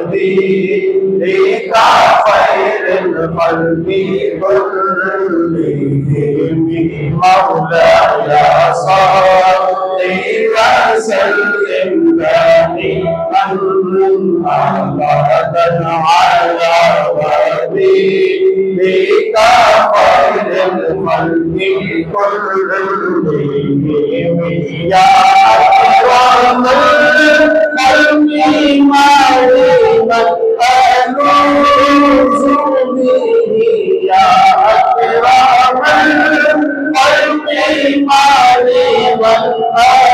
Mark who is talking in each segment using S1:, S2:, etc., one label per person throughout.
S1: نبيك خير الخلق كلهم مولاي صل وسلم دائما أبدا على نبيك خير الخلق كلهم يا أكرم الخلق معلما ألوذ به يا أكرم الخلق معلما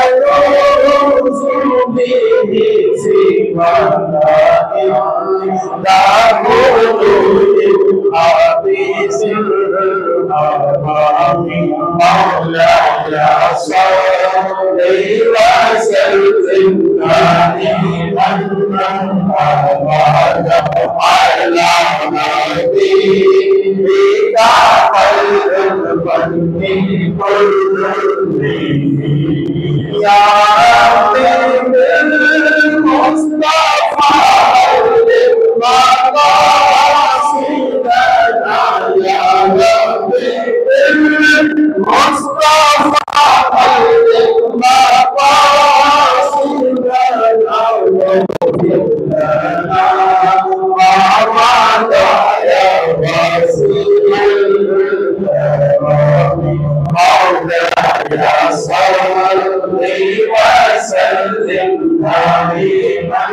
S1: ألوذ به سواك داود حبيب الأرحام مولاي صل وسلم دائما أبدا على نبيك خير الخلق كلهم يا ربي بالمصطفى مقاصدنا يا ربي بالمصطفى مقاصدنا واغفر لنا ما مضى يا وسيل الكرام مولاي صل وسلم دائما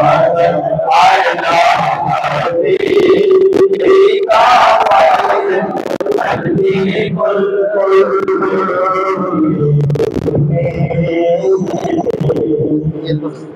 S1: أبدا على نبيك خير الخلق كلهم